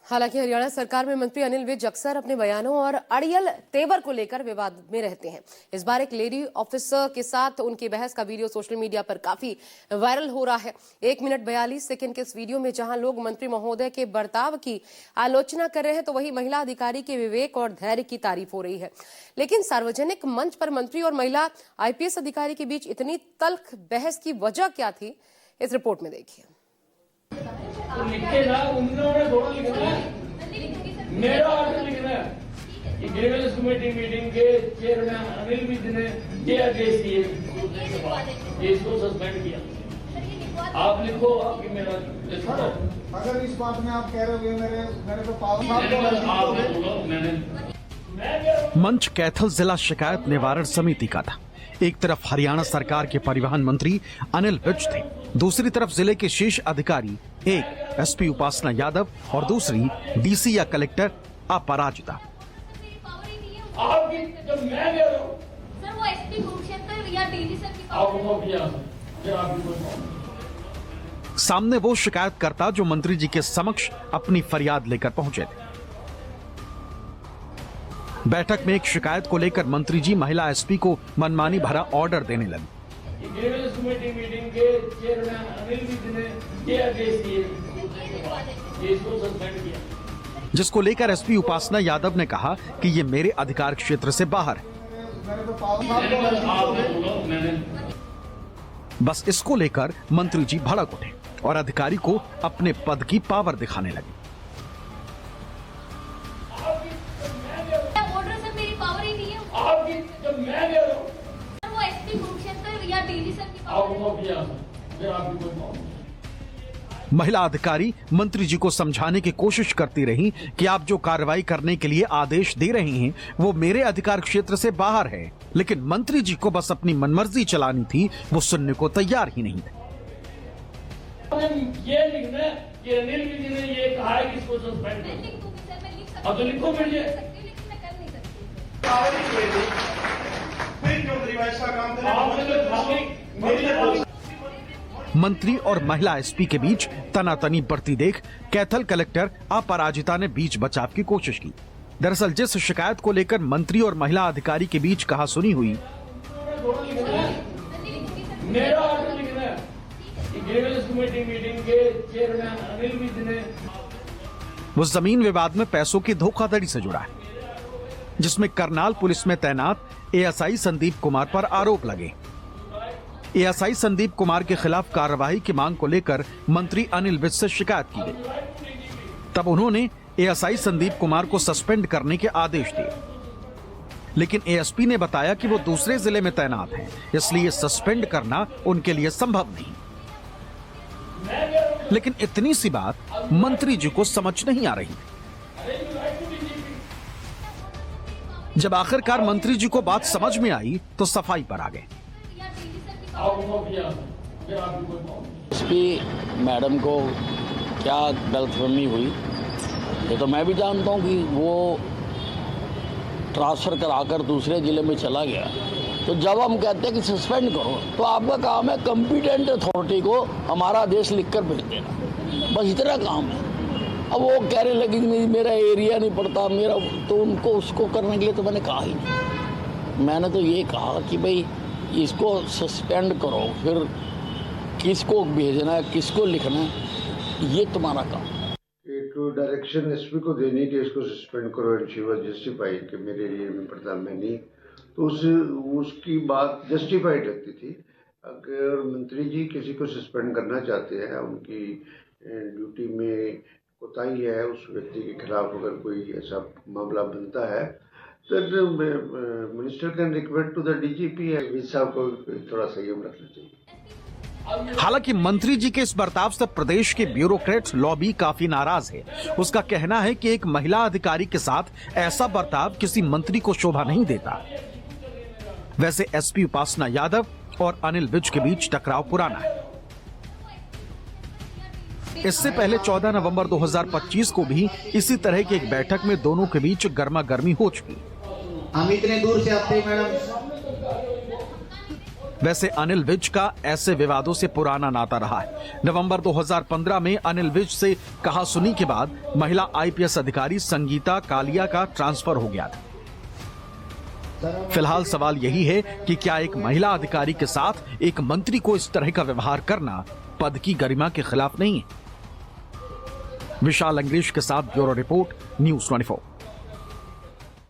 हालांकि हरियाणा सरकार में मंत्री अनिल विज अक्सर अपने बयानों और अड़ियल तेवर को लेकर विवाद में रहते हैं। इस बार एक लेडी ऑफिसर के साथ उनकी बहस का वीडियो सोशल मीडिया पर काफी वायरल हो रहा है। 1 मिनट 42 सेकंड के इस वीडियो में जहां लोग मंत्री महोदय के बर्ताव की आलोचना कर रहे हैं, तो वहीं महिला अधिकारी के विवेक और धैर्य की तारीफ हो रही है। लेकिन सार्वजनिक मंच पर मंत्री और महिला IPS अधिकारी के बीच इतनी तल्ख बहस की वजह क्या थी, इस रिपोर्ट में देखिए। लिखेगा उन्होंने थोड़ा लिखना है, मेरा ऑर्डर लिखना है कि ग्रीवेंस कमेटी मीटिंग के चेयरमैन अनिल विज ने ये आदेश दिए, इसको सस्पेंड किया। आप लिखो आपकी मेरा अगर इस बात में आप कह रहे हो मेरे को पावर मंच कैथल जिला शिकायत निवारण समिति का था। एक तरफ हरियाणा सरकार के परिवहन मंत्री अनिल विज थे, दूसरी तरफ जिले के शीर्ष अधिकारी, एक SP उपासना यादव और दूसरी DC या कलेक्टर अपराजिता। सामने वो शिकायतकर्ता जो मंत्री जी के समक्ष अपनी फरियाद लेकर पहुंचे थे। बैठक में एक शिकायत को लेकर मंत्री जी महिला SP को मनमानी भरा ऑर्डर देने लगे। कमेटी मीटिंग के चेयरमैन अनिल विज ने ये आदेश दिए, इसको सस्पेंड किया। जिसको लेकर SP उपासना यादव ने कहा कि ये मेरे अधिकार क्षेत्र से बाहर है। बस इसको लेकर मंत्री जी भड़क उठे और अधिकारी को अपने पद की पावर दिखाने लगे। महिला अधिकारी मंत्री जी को समझाने की कोशिश करती रही कि आप जो कार्रवाई करने के लिए आदेश दे रहे हैं वो मेरे अधिकार क्षेत्र से बाहर है, लेकिन मंत्री जी को बस अपनी मनमर्जी चलानी थी, वो सुनने को तैयार ही नहीं थे। ये लिखना कि अनिल विज ने ये कहा है कि इसको सस्पेंड करो। अब तो लिखो मुझे। मंत्री और महिला SP के बीच तनातनी बढ़ती देख कैथल कलेक्टर अपराजिता ने बीच बचाव की कोशिश की। दरअसल जिस शिकायत को लेकर मंत्री और महिला अधिकारी के बीच कहासुनी हुई, मेरा ऑर्डर लिखना है कि ग्रीवेंस कमेटी मीटिंग के चेयरमैन अनिल विज ने वो जमीन विवाद में पैसों की धोखाधड़ी से जुड़ा है, जिसमें करनाल पुलिस में तैनात ASI संदीप कुमार पर आरोप लगे। ASI संदीप कुमार के खिलाफ कार्रवाई की मांग को लेकर मंत्री अनिल विज से शिकायत की गई। तब उन्होंने ASI संदीप कुमार को सस्पेंड करने के आदेश दिए, लेकिन ASP ने बताया कि वो दूसरे जिले में तैनात हैं, इसलिए सस्पेंड करना उनके लिए संभव नहीं। लेकिन इतनी सी बात मंत्री जी को समझ नहीं आ रही। जब आखिरकार मंत्री जी को बात समझ में आई तो सफाई पर आ गए। SP मैडम को क्या गलतफहमी हुई, ये तो मैं भी जानता हूँ कि वो ट्रांसफर कराकर दूसरे जिले में चला गया। तो जब हम कहते हैं कि सस्पेंड करो, तो आपका काम है कॉम्पिटेंट अथॉरिटी को हमारा आदेश लिखकर भेज देना, बस इतना काम है। अब वो कह रहे लगे कि मेरा एरिया नहीं पड़ता मेरा, तो उनको उसको करने के लिए तो मैंने कहा ही नहीं। मैंने तो ये कहा कि भाई इसको सस्पेंड करो, फिर किसको भेजना है, किसको लिखना है, ये तुम्हारा काम। एक डायरेक्शन SP को देनी कि इसको सस्पेंड करो, एंड शी वाज जस्टिफाइड कि मेरे एरिया में पड़ता मैं नहीं, तो उसकी बात जस्टिफाइड लगती थी। अगर मंत्री जी किसी को सस्पेंड करना चाहते हैं, उनकी ड्यूटी में कोताही है, उस व्यक्ति के खिलाफ अगर कोई ऐसा मामला बनता है, तो minister can request to the DGP Vij साहब को थोड़ा संयम रखना चाहिए। हालांकि मंत्री जी के इस बर्ताव से प्रदेश के ब्यूरोक्रेट्स लॉबी काफी नाराज है। उसका कहना है कि एक महिला अधिकारी के साथ ऐसा बर्ताव किसी मंत्री को शोभा नहीं देता। वैसे SP उपासना यादव और अनिल विज के बीच टकराव पुराना है। इससे पहले 14 नवंबर 2025 को भी इसी तरह की एक बैठक में दोनों के बीच गर्मा गर्मी हो चुकी। हम इतने दूर से आते मैडम, वैसे अनिल विज का ऐसे विवादों से पुराना नाता रहा है। नवंबर 2015 में अनिल विज से कहासुनी के बाद महिला आईपीएस अधिकारी संगीता कालिया का ट्रांसफर हो गया था। फिलहाल सवाल यही है कि क्या एक महिला अधिकारी के साथ एक मंत्री को इस तरह का व्यवहार करना पद की गरिमा के खिलाफ नहीं है? विशाल अंग्रेश के साथ ब्यूरो रिपोर्ट, न्यूज़ 24।